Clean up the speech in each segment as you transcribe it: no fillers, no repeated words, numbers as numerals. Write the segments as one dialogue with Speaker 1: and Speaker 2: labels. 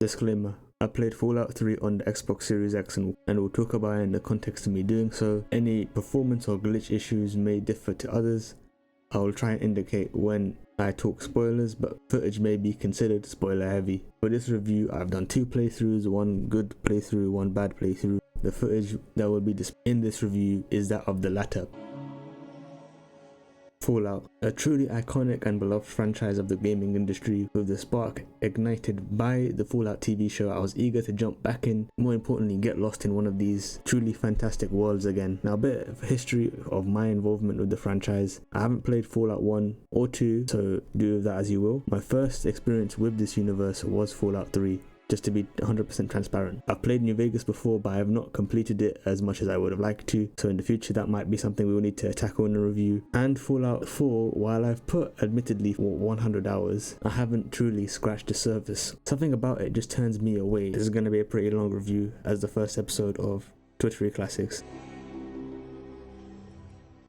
Speaker 1: Disclaimer: I played Fallout 3 on the Xbox Series X and will talk about it in the context of me doing so. Any performance or glitch issues may differ to others. I will try and indicate when I talk spoilers, but footage may be considered spoiler heavy. For this review, I've done 2 playthroughs, 1 good playthrough, 1 bad playthrough. The footage that will be in this review is that of the latter. Fallout, a truly iconic and beloved franchise of the gaming industry. With the spark ignited by the Fallout TV show, I was eager to jump back in, more importantly get lost in one of these truly fantastic worlds again. Now, a bit of history of my involvement with the franchise. I haven't played Fallout 1 or 2, so do with that as you will. My first experience with this universe was Fallout 3. Just to be 100% transparent. I've played New Vegas before, but I have not completed it as much as I would have liked to, so in the future that might be something we will need to tackle in a review. And Fallout 4, while I've put admittedly 100 hours, I haven't truly scratched the surface. Something about it just turns me away. This is going to be a pretty long review as the first episode of Twittery Classics.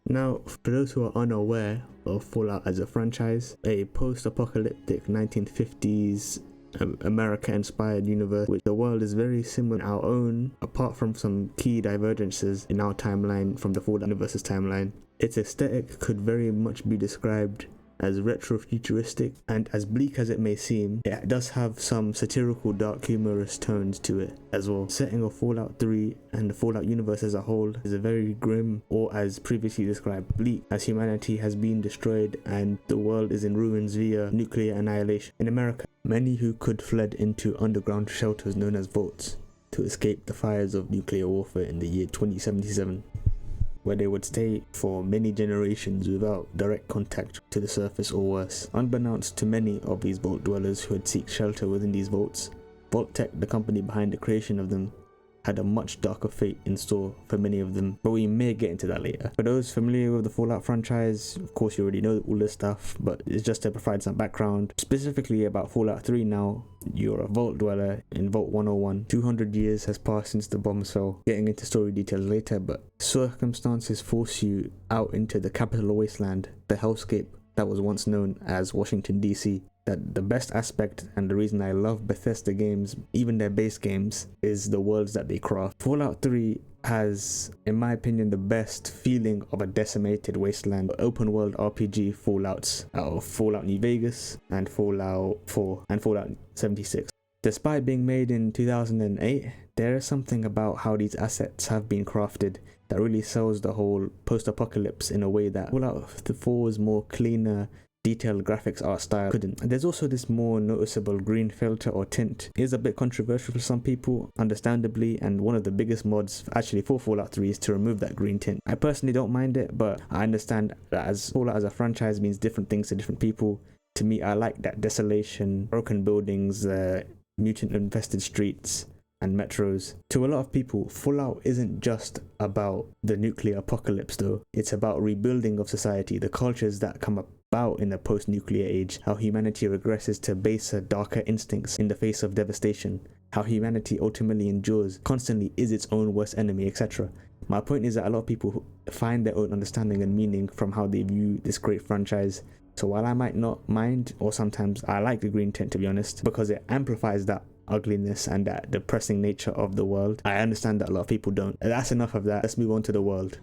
Speaker 1: Now, for those who are unaware of Fallout as a franchise, a post-apocalyptic 1950s America-inspired universe, which the world is very similar to our own, apart from some key divergences in our timeline from the Fallout universe's timeline. Its aesthetic could very much be described as retro-futuristic, and as bleak as it may seem, it does have some satirical, dark, humorous tones to it as well. The setting of Fallout 3 and the Fallout universe as a whole is a very grim, or as previously described, bleak, as humanity has been destroyed and the world is in ruins via nuclear annihilation. In America, many who could fled into underground shelters known as vaults to escape the fires of nuclear warfare in the year 2077. Where they would stay for many generations without direct contact to the surface or worse. Unbeknownst to many of these vault dwellers who had sought shelter within these vaults, Vault-Tec, the company behind the creation of them, had a much darker fate in store for many of them, but we may get into that later. For those familiar with the Fallout franchise, of course you already know all this stuff, but it's just to provide some background. Specifically about Fallout 3 now, you're a vault dweller in Vault 101. 200 years has passed since the bombs fell. Getting into story details later, but circumstances force you out into the capital wasteland, the hellscape that was once known as Washington DC. That the best aspect and the reason I love Bethesda games, even their base games, is the worlds that they craft. Fallout 3 has, in my opinion, the best feeling of a decimated wasteland open world RPG Fallouts out of Fallout New Vegas and Fallout 4 and Fallout 76. Despite being made in 2008, there is something about how these assets have been crafted that really sells the whole post-apocalypse in a way that Fallout 4's more cleaner, detailed graphics art style couldn't. And there's also this more noticeable green filter or tint. It is a bit controversial for some people, understandably, and one of the biggest mods actually for Fallout 3 is to remove that green tint. I personally don't mind it, but I understand that as Fallout as a franchise means different things to different people. To me, I like that desolation, broken buildings, mutant infested streets and metros. To a lot of people, Fallout isn't just about the nuclear apocalypse though. It's about rebuilding of society, the cultures that come about in the post-nuclear age, how humanity regresses to baser, darker instincts in the face of devastation, how humanity ultimately endures, constantly is its own worst enemy, etc. My point is that a lot of people find their own understanding and meaning from how they view this great franchise. So while I might not mind, or sometimes I like the green tint to be honest, because it amplifies that ugliness and that depressing nature of the world, I understand that a lot of people don't. That's enough of that. Let's move on to the world.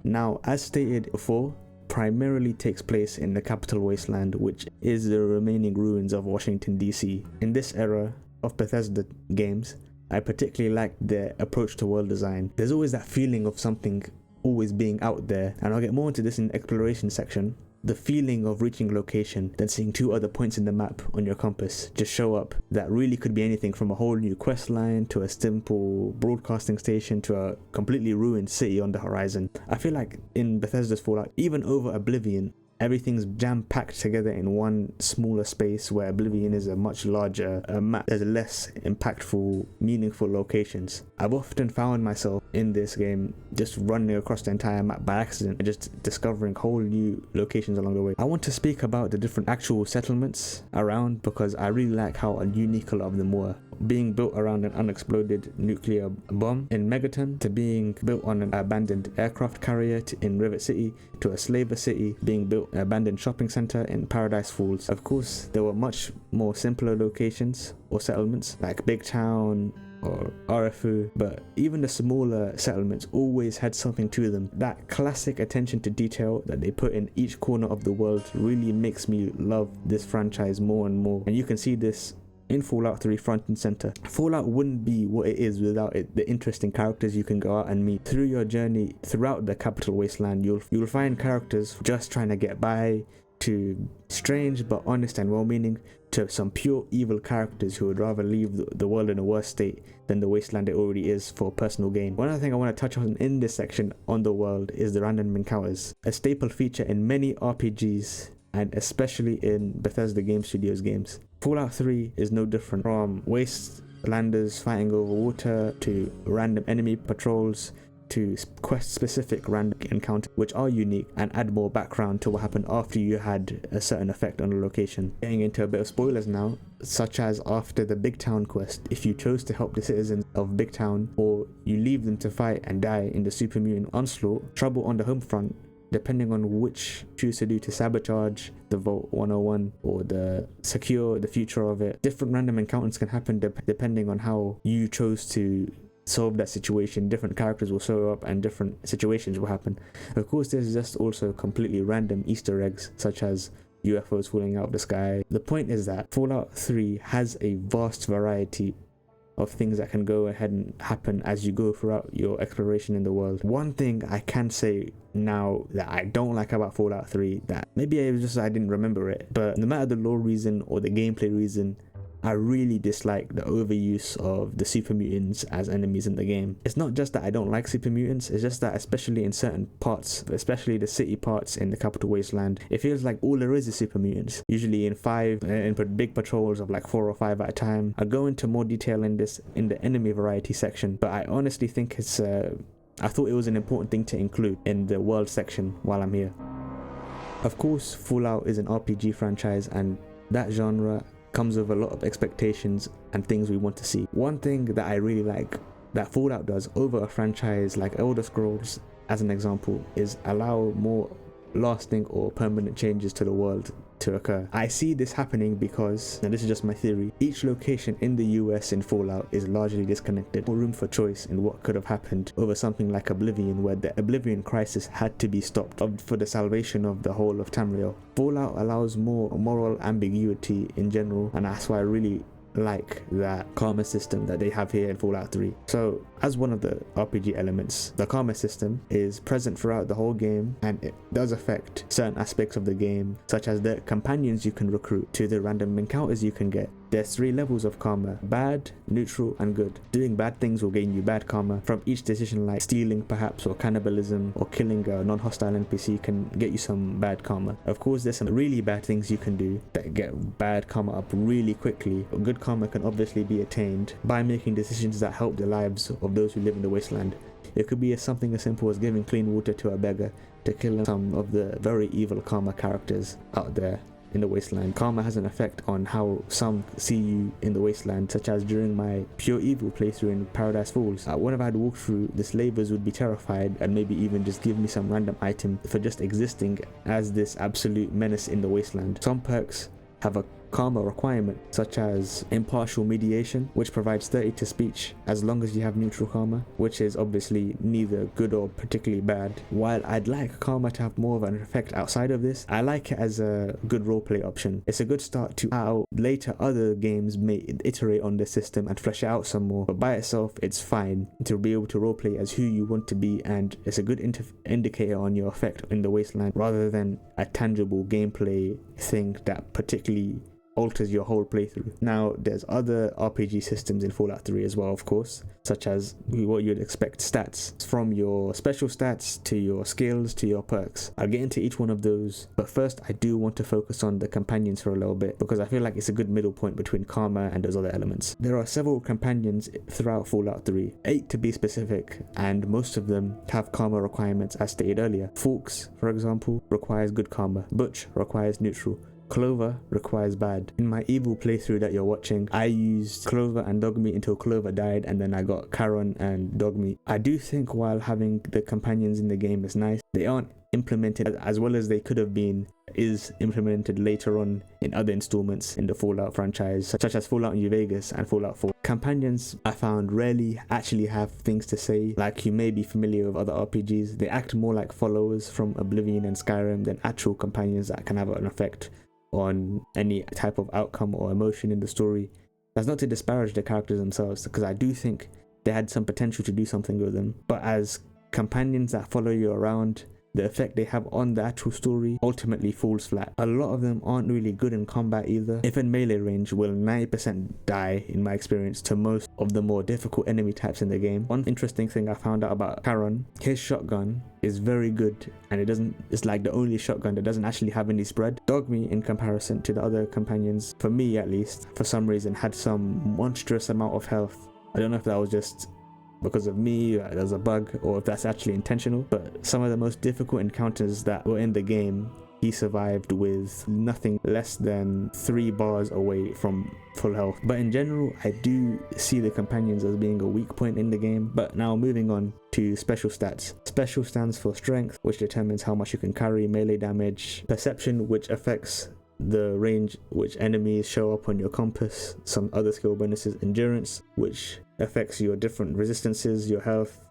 Speaker 1: Now, as stated before, primarily takes place in the capital wasteland, which is the remaining ruins of Washington DC. In this era of Bethesda games, I particularly like their approach to world design. There's always that feeling of something always being out there, and I'll get more into this in the exploration section. The feeling of reaching a location, then seeing 2 other points in the map on your compass just show up that really could be anything from a whole new quest line to a simple broadcasting station to a completely ruined city on the horizon. I feel like in Bethesda's Fallout, even over Oblivion, everything's jam-packed together in one smaller space, where Oblivion is a much larger map. There's less impactful, meaningful locations. I've often found myself in this game just running across the entire map by accident and just discovering whole new locations along the way. I want to speak about the different actual settlements around because I really like how unique a lot of them were. being built around an unexploded nuclear bomb in Megaton, to being built on an abandoned aircraft carrier in Rivet City, to a slaver city being built an abandoned shopping center in Paradise Falls. Of course, there were much more simpler locations or settlements like Big Town or RFU, but even the smaller settlements always had something to them. That classic attention to detail that they put in each corner of the world really makes me love this franchise more and more, and you can see this in Fallout 3 front and center. Fallout wouldn't be what it is without the interesting characters you can go out and meet. Through your journey throughout the Capital Wasteland, you'll find characters just trying to get by, to strange but honest and well-meaning, to some pure evil characters who would rather leave the world in a worse state than the wasteland it already is for personal gain. One other thing I want to touch on in this section on the world is the random encounters, a staple feature in many RPGs and especially in Bethesda Game Studios games. Fallout 3 is no different. From wastelanders fighting over water, to random enemy patrols, to quest-specific random encounters which are unique and add more background to what happened after you had a certain effect on a location. Getting into a bit of spoilers now, such as after the Big Town quest, if you chose to help the citizens of Big Town or you leave them to fight and die in the super mutant onslaught, trouble on the home front, depending on which you choose to do, to sabotage the Vault 101 or the secure the future of it. Different random encounters can happen depending on how you chose to solve that situation. Different characters will show up and different situations will happen. Of course, there's just also completely random Easter eggs such as UFOs falling out of the sky. The point is that Fallout 3 has a vast variety of things that can go ahead and happen as you go throughout your exploration in the world. One thing I can say now that I don't like about Fallout 3, that maybe it was just I didn't remember it, but no matter the lore reason or the gameplay reason, I really dislike the overuse of the super mutants as enemies in the game. It's not just that I don't like super mutants, it's just that especially in certain parts, especially the city parts in the Capital Wasteland, it feels like all there is super mutants. Usually in big patrols of like 4 or 5 at a time. I'll go into more detail in this in the enemy variety section, but I honestly think I thought it was an important thing to include in the world section while I'm here. Of course, Fallout is an RPG franchise, and that genre comes with a lot of expectations and things we want to see. One thing that I really like that Fallout does over a franchise like Elder Scrolls, as an example, is allow more lasting or permanent changes to the world to occur. I see this happening because, and this is just my theory, each location in the US in Fallout is largely disconnected. More room for choice in what could have happened over something like Oblivion, where the Oblivion crisis had to be stopped for the salvation of the whole of Tamriel. Fallout allows more moral ambiguity in general, and that's why I really like that karma system that they have here in Fallout 3. So as one of the RPG elements, the karma system is present throughout the whole game, and it does affect certain aspects of the game, such as the companions you can recruit to the random encounters you can get. There's 3 levels of karma: bad, neutral, and good. Doing bad things will gain you bad karma from each decision, like stealing perhaps, or cannibalism, or killing a non-hostile NPC can get you some bad karma. Of course, there's some really bad things you can do that get bad karma up really quickly. Good karma can obviously be attained by making decisions that help the lives of those who live in the wasteland. It could be something as simple as giving clean water to a beggar, to kill some of the very evil karma characters out there in the wasteland. Karma has an effect on how some see you in the wasteland, such as during my pure evil playthrough in Paradise Falls. Whenever I'd walk through, the slavers would be terrified and maybe even just give me some random item for just existing as this absolute menace in the wasteland. Some perks have a karma requirement, such as impartial mediation, which provides 30 to speech as long as you have neutral karma, which is obviously neither good or particularly bad. While I'd like karma to have more of an effect outside of this, I like it as a good roleplay option. It's a good start to how later other games may iterate on this system and flesh it out some more, but by itself it's fine to be able to roleplay as who you want to be, and it's a good indicator on your effect in the wasteland rather than a tangible gameplay thing that particularly alters your whole playthrough. Now, there's other RPG systems in Fallout 3 as well, of course, such as what you'd expect: stats, from your special stats to your skills to your perks. I'll get into each one of those, but first I do want to focus on the companions for a little bit, because I feel like it's a good middle point between karma and those other elements. There are several companions throughout Fallout 3, 8 to be specific, and most of them have karma requirements as stated earlier. Fawkes, for example, requires good karma. Butch requires neutral. Clover requires bad. In my evil playthrough that you're watching, I used Clover and Dogmeat until Clover died, and then I got Charon and Dogmeat. I do think while having the companions in the game is nice, they aren't implemented as well as they could have been, is implemented later on in other installments in the Fallout franchise, such as Fallout New Vegas and Fallout 4. Companions, I found, rarely actually have things to say. Like you may be familiar with other RPGs, they act more like followers from Oblivion and Skyrim than actual companions that can have an effect on any type of outcome or emotion in the story. That's not to disparage the characters themselves, because I do think they had some potential to do something with them, but as companions that follow you around, the effect they have on the actual story ultimately falls flat. A lot of them aren't really good in combat either. If in melee range, will 90% die in my experience to most of the more difficult enemy types in the game. One interesting thing I found out about Charon, his shotgun is very good, and it's like the only shotgun that doesn't actually have any spread. Dogmeat, in comparison to the other companions, for me at least, for some reason had some monstrous amount of health. I don't know if that was just because of me, there's a bug, or if that's actually intentional, but some of the most difficult encounters that were in the game, he survived with nothing less than 3 bars away from full health. But in general, I do see the companions as being a weak point in the game. But now moving on to special stats. Special stands for strength, which determines how much you can carry, melee damage, perception, which affects the range which enemies show up on your compass, some other skill bonuses, endurance, which affects your different resistances, your health,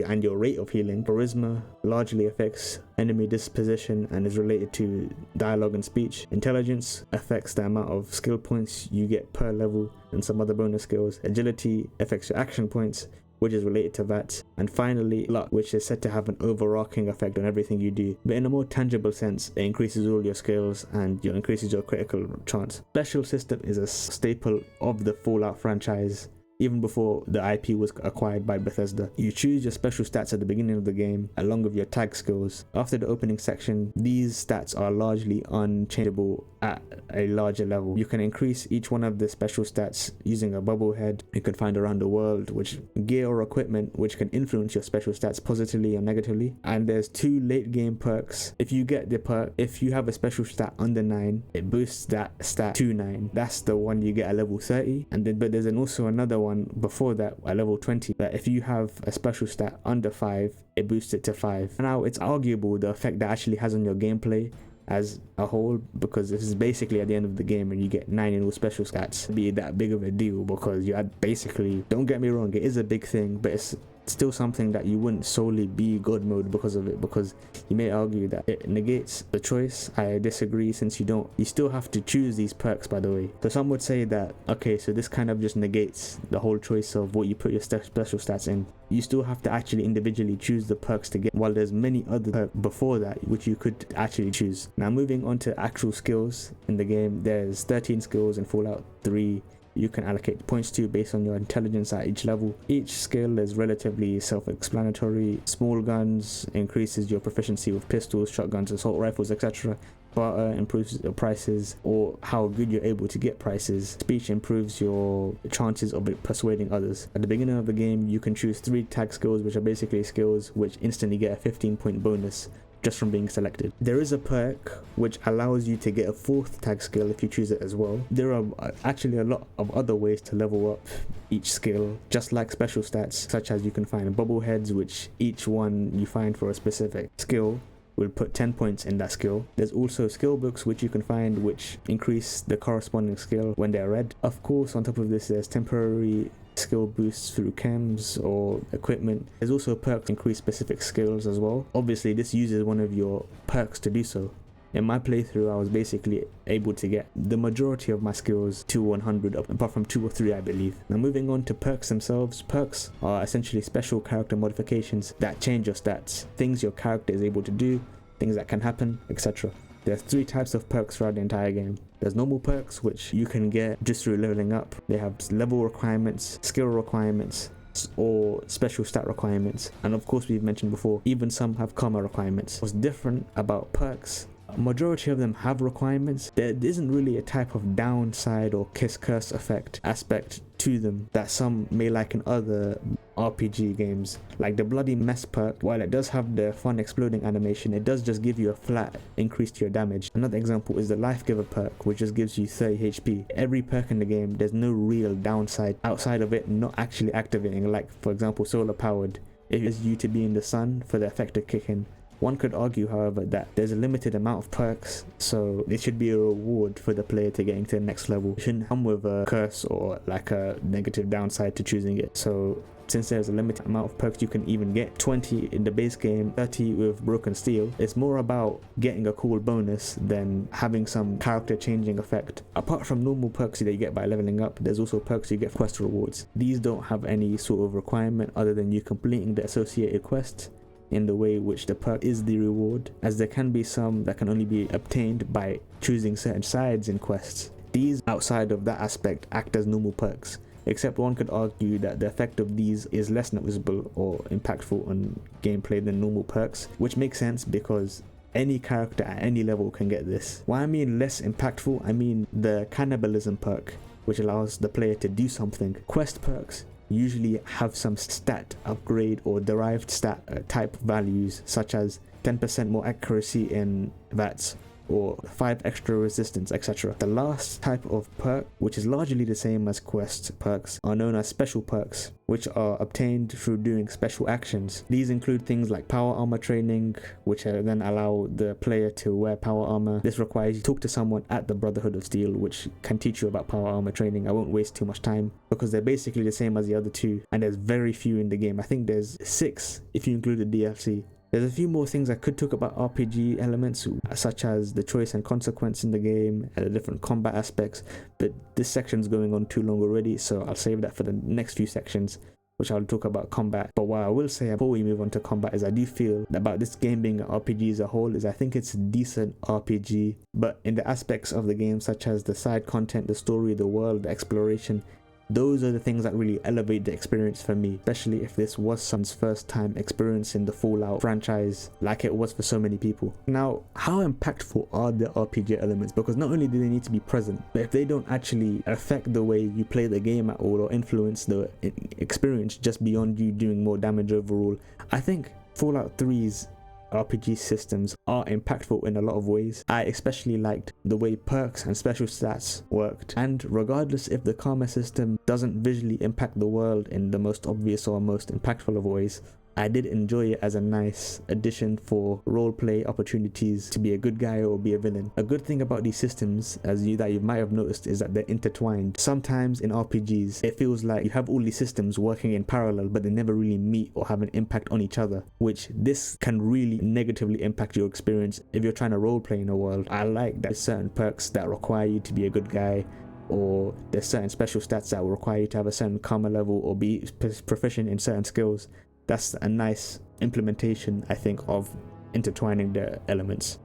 Speaker 1: and your rate of healing. Charisma largely affects enemy disposition and is related to dialogue and speech. Intelligence affects the amount of skill points you get per level and some other bonus skills. Agility affects your action points, which is related to that. And finally, luck, which is said to have an overarching effect on everything you do, but in a more tangible sense, it increases all your skills and increases your critical chance. Special system is a staple of the Fallout franchise. Even before the IP was acquired by Bethesda. You choose your special stats at the beginning of the game, along with your tag skills. After the opening section, these stats are largely unchangeable at a larger level. You can increase each one of the special stats using a bubble head you can find around the world, which gear or equipment which can influence your special stats positively or negatively. And there's 2 late game perks. If you get the perk, if you have a special stat under 9, it boosts that stat to 9. That's the one you get at level 30. But there's also another one before that at level 20, that if you have a special stat under 5, it boosts it to 5. Now it's arguable the effect that actually has on your gameplay as a whole, because this is basically at the end of the game and you get 9 in all special stats, be that big of a deal, because you had basically, don't get me wrong, it is a big thing, but it's still something that you wouldn't solely be god mode because of it, because you may argue that it negates the choice. I disagree, since you still have to choose these perks, by the way. So some would say that, okay, so this kind of just negates the whole choice of what you put your special stats in. You still have to actually individually choose the perks to get, while there's many other perks before that which you could actually choose. Now moving on to actual skills in the game, there's 13 skills in Fallout 3 you can allocate points to based on your intelligence at each level. Each skill is relatively self-explanatory. Small guns increases your proficiency with pistols, shotguns, assault rifles, etc. Barter improves your prices, or how good you're able to get prices. Speech improves your chances of persuading others. At the beginning of the game, you can choose 3 tag skills, which are basically skills which instantly get a 15-point bonus just from being selected. There is a perk which allows you to get a 4th tag skill if you choose it as well. There are actually a lot of other ways to level up each skill, just like special stats, such as you can find bobbleheads, which each one you find for a specific skill will put 10 points in that skill. There's also skill books which you can find which increase the corresponding skill when they're read. Of course, on top of this, there's temporary skill boosts through chems or equipment. There's also perks to increase specific skills as well. Obviously, this uses one of your perks to do so. In my playthrough, I was basically able to get the majority of my skills to 100, apart from 2 or 3, I believe. Now moving on to perks themselves. Perks are essentially special character modifications that change your stats, things your character is able to do, things that can happen, etc. There's 3 types of perks throughout the entire game. There's normal perks, which you can get just through leveling up. They have level requirements, skill requirements, or special stat requirements. And of course, we've mentioned before, even some have karma requirements. What's different about perks, a majority of them have requirements. There isn't really a type of downside or kiss curse effect aspect to them that some may like in other RPG games. Like the Bloody Mess perk, while it does have the fun exploding animation, it does just give you a flat increase to your damage. Another example is the Life Giver perk, which just gives you 30 HP. Every perk in the game, there's no real downside outside of it not actually activating, like for example solar powered. It is you to be in the sun for the effect to kick in. One could argue, however, that there's a limited amount of perks, so it should be a reward for the player to getting to the next level. It shouldn't come with a curse or like a negative downside to choosing it. So since there's a limited amount of perks you can even get, 20 in the base game, 30 with Broken Steel, it's more about getting a cool bonus than having some character changing effect. Apart from normal perks that you get by leveling up, there's also perks you get for quest rewards. These don't have any sort of requirement other than you completing the associated quests in the way which the perk is the reward, as there can be some that can only be obtained by choosing certain sides in quests. These outside of that aspect act as normal perks, except one could argue that the effect of these is less noticeable or impactful on gameplay than normal perks, which makes sense because any character at any level can get this. When I mean less impactful, I mean the cannibalism perk, which allows the player to do something. Quest perks usually have some stat upgrade or derived stat type values, such as 10% more accuracy in VATS or 5 extra resistance, etc. The last type of perk, which is largely the same as quest perks, are known as special perks, which are obtained through doing special actions. These include things like power armor training, which then allow the player to wear power armor. This requires you to talk to someone at the Brotherhood of Steel, which can teach you about power armor training. I won't waste too much time because they're basically the same as the other two, and there's very few in the game. I think there's 6 if you include the DLC. There's a few more things I could talk about RPG elements, such as the choice and consequence in the game and the different combat aspects, but this section's going on too long already, so I'll save that for the next few sections, which I'll talk about combat. But what I will say before we move on to combat is I do feel about this game being an RPG as a whole is I think it's a decent RPG, but in the aspects of the game such as the side content, the story, the world, the exploration, those are the things that really elevate the experience for me, especially if this was someone's first time experiencing the Fallout franchise like it was for so many people. Now, how impactful are the RPG elements? Because not only do they need to be present, but if they don't actually affect the way you play the game at all or influence the experience just beyond you doing more damage overall, I think Fallout 3's RPG systems are impactful in a lot of ways. I especially liked the way perks and special stats worked, and regardless if the karma system doesn't visually impact the world in the most obvious or most impactful of ways, I did enjoy it as a nice addition for roleplay opportunities to be a good guy or be a villain. A good thing about these systems, that you might have noticed, is that they're intertwined. Sometimes in RPGs, it feels like you have all these systems working in parallel, but they never really meet or have an impact on each other, which this can really negatively impact your experience if you're trying to roleplay in a world. I like that there's certain perks that require you to be a good guy, or there's certain special stats that will require you to have a certain karma level or be proficient in certain skills. That's a nice implementation, I think, of intertwining the elements.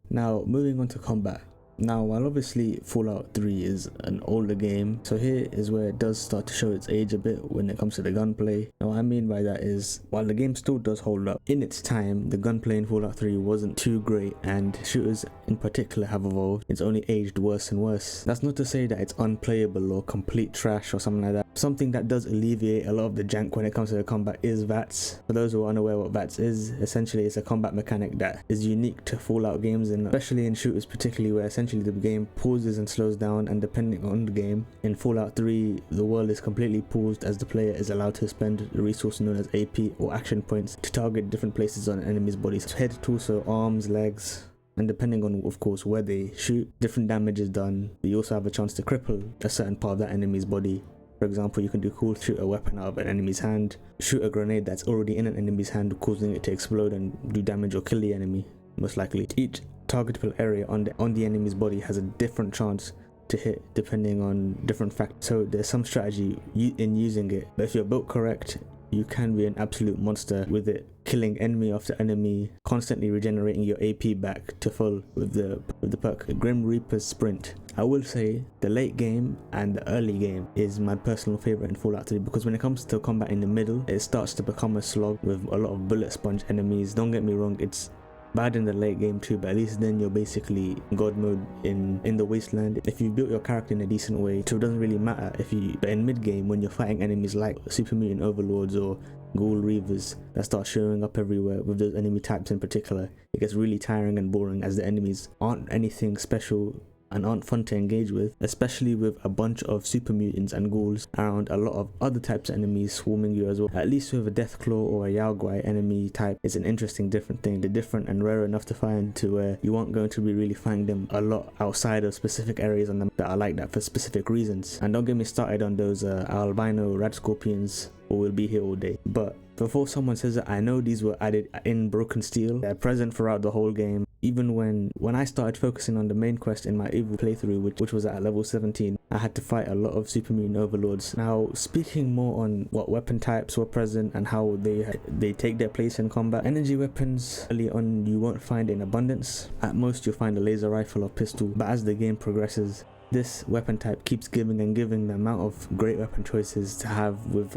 Speaker 1: Now, moving on to combat. Now, while obviously Fallout 3 is an older game, so here is where it does start to show its age a bit when it comes to the gunplay. Now, what I mean by that is, while the game still does hold up, in its time, the gunplay in Fallout 3 wasn't too great, and shooters in particular have evolved. It's only aged worse and worse. That's not to say that it's unplayable or complete trash or something like that. Something that does alleviate a lot of the jank when it comes to the combat is VATS. For those who are unaware what VATS is, essentially it's a combat mechanic that is unique to Fallout games, and especially in shooters particularly, where essentially the game pauses and slows down, and depending on the game, in Fallout 3 the world is completely paused as the player is allowed to spend the resource known as AP or action points to target different places on an enemy's body, so head, torso, arms, legs, and depending on of course where they shoot, different damage is done. You also have a chance to cripple a certain part of that enemy's body. For example, you can shoot a weapon out of an enemy's hand, shoot a grenade that's already in an enemy's hand, causing it to explode and do damage or kill the enemy, most likely. Each targetable area on the enemy's body has a different chance to hit depending on different factors, so there's some strategy in using it, but if you're built correct, you can be an absolute monster with it, killing enemy after enemy, constantly regenerating your AP back to full with the perk. The Grim Reaper's Sprint. I will say the late game and the early game is my personal favorite in Fallout 3, because when it comes to combat in the middle, it starts to become a slog with a lot of bullet sponge enemies. Don't get me wrong, it's bad in the late game too, but at least then you're basically god mode in the wasteland. If you built your character in a decent way, so it doesn't really matter but in mid game when you're fighting enemies like super mutant overlords or ghoul reavers that start showing up everywhere with those enemy types in particular, it gets really tiring and boring as the enemies aren't anything special and aren't fun to engage with, especially with a bunch of super mutants and ghouls around a lot of other types of enemies swarming you as well. At least with a Deathclaw or a Yaoguai enemy type, it's an interesting different thing. They're different and rare enough to find to where you aren't going to be really finding them a lot outside of specific areas on them that are like that for specific reasons. And don't get me started on those albino rat scorpions, or we'll be here all day. But before someone says it, I know these were added in Broken Steel. They're present throughout the whole game. Even when I started focusing on the main quest in my Evil playthrough, which was at level 17, I had to fight a lot of super mutant overlords. Now, speaking more on what weapon types were present and how they take their place in combat, energy weapons early on you won't find in abundance. At most you'll find a laser rifle or pistol, but as the game progresses, this weapon type keeps giving and giving. The amount of great weapon choices to have with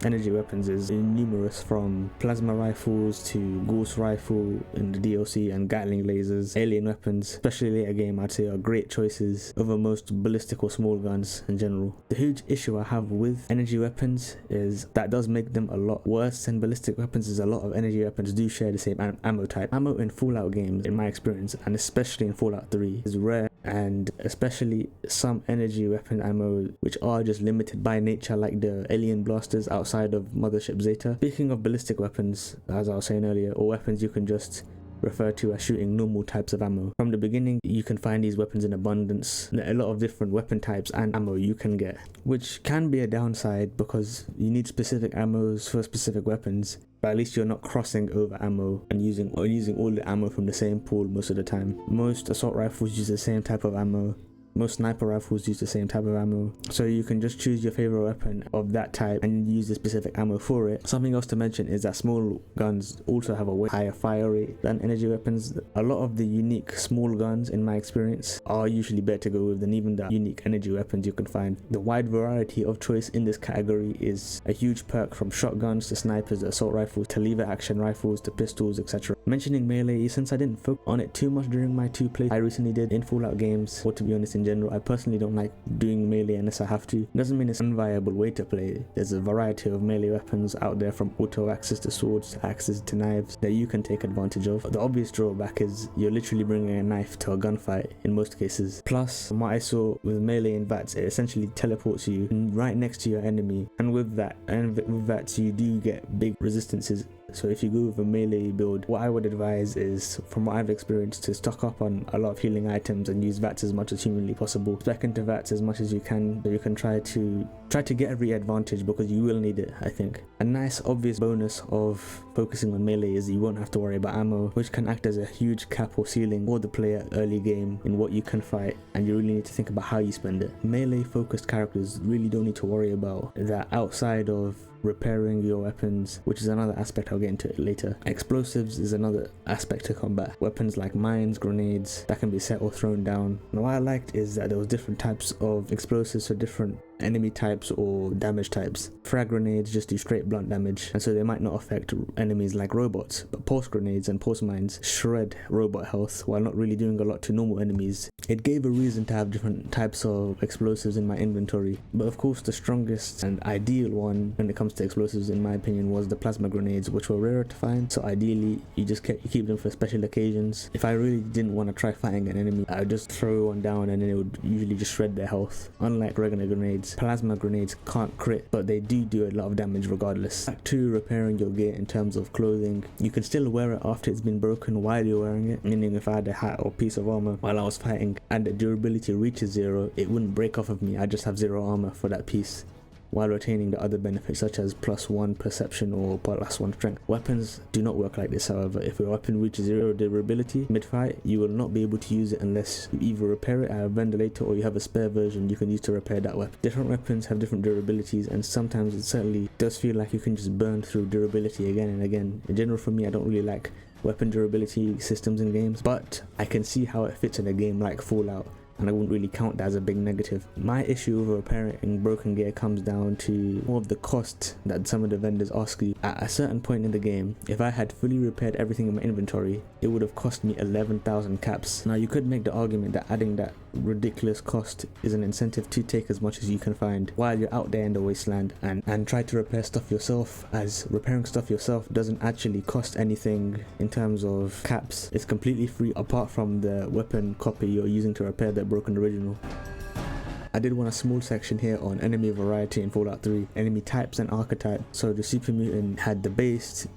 Speaker 1: energy weapons is numerous, from plasma rifles to ghost rifle in the DLC and Gatling lasers. Alien weapons, especially later game, I'd say are great choices over most ballistic or small guns in general. The huge issue I have with energy weapons is that does make them a lot worse than ballistic weapons, is a lot of energy weapons do share the same ammo type. Ammo in Fallout games, in my experience, and especially in Fallout 3, is rare, and especially some energy weapon ammo which are just limited by nature, like the alien blasters outside of Mothership Zeta. Speaking of ballistic weapons, as I was saying earlier, or weapons you can just refer to as shooting normal types of ammo. From the beginning, you can find these weapons in abundance. A lot of different weapon types and ammo you can get, which can be a downside because you need specific ammos for specific weapons, but at least you're not crossing over ammo and using all the ammo from the same pool most of the time. Most assault rifles use the same type of ammo. Most sniper rifles use the same type of ammo, so you can just choose your favorite weapon of that type and use the specific ammo for it. Something else to mention is that small guns also have a way higher fire rate than energy weapons. A lot of the unique small guns, in my experience, are usually better to go with than even the unique energy weapons you can find. The wide variety of choice in this category is a huge perk, from shotguns to snipers, assault rifles to lever action rifles to pistols, etc. Mentioning melee, since I didn't focus on it too much during my 2 plays I recently did in Fallout games, or to be honest in general, I personally don't like doing melee unless I have to. It doesn't mean it's an unviable way to play. There's a variety of melee weapons out there, from auto axes to swords to axes to knives, that you can take advantage of. The obvious drawback is you're literally bringing a knife to a gunfight in most cases. Plus, from what I saw with melee and VATS, it essentially teleports you right next to your enemy, and with VATS you do get big resistances. So if you go with a melee build, what I would advise is, from what I've experienced, to stock up on a lot of healing items and use VATS as much as humanly possible. Spec into VATS as much as you can, so you can try to get every advantage, because you will need it, I think. A nice obvious bonus of focusing on melee is you won't have to worry about ammo, which can act as a huge cap or ceiling for the player early game in what you can fight, and you really need to think about how you spend it. Melee focused characters really don't need to worry about that outside of repairing your weapons, which is another aspect. I'll get into it later. Explosives is another aspect to combat. Weapons like mines, grenades that can be set or thrown down. And what I liked is that there was different types of explosives for different enemy types or damage types. Frag grenades just do straight blunt damage, and so they might not affect enemies like robots, but pulse grenades and pulse mines shred robot health while not really doing a lot to normal enemies. It gave a reason to have different types of explosives in my inventory, but of course the strongest and ideal one when it comes to explosives, in my opinion, was the plasma grenades, which were rarer to find. So ideally you keep them for special occasions. If I really didn't want to try fighting an enemy, I would just throw one down and then it would usually just shred their health. Unlike regular grenades, plasma grenades can't crit, but they do a lot of damage regardless. Back to repairing your gear in terms of clothing, you can still wear it after it's been broken while you're wearing it, meaning if I had a hat or piece of armor while I was fighting and the durability reaches 0, it wouldn't break off of me. I just have 0 armor for that piece, while retaining the other benefits such as +1 perception or +1 strength. Weapons do not work like this, however. If your weapon reaches 0 durability mid-fight, you will not be able to use it unless you either repair it at a ventilator or you have a spare version you can use to repair that weapon. Different weapons have different durabilities, and sometimes it certainly does feel like you can just burn through durability again and again. In general, for me, I don't really like weapon durability systems in games, but I can see how it fits in a game like Fallout, and I wouldn't really count that as a big negative. My issue with repairing broken gear comes down to more of the cost that some of the vendors ask you. At a certain point in the game, if I had fully repaired everything in my inventory, it would have cost me 11,000 caps. Now you could make the argument that adding that ridiculous cost is an incentive to take as much as you can find while you're out there in the wasteland and try to repair stuff yourself, as repairing stuff yourself doesn't actually cost anything in terms of caps. It's completely free apart from the weapon copy you're using to repair the broken original. I did want a small section here on enemy variety in Fallout 3, enemy types and archetype. So the super mutant had the base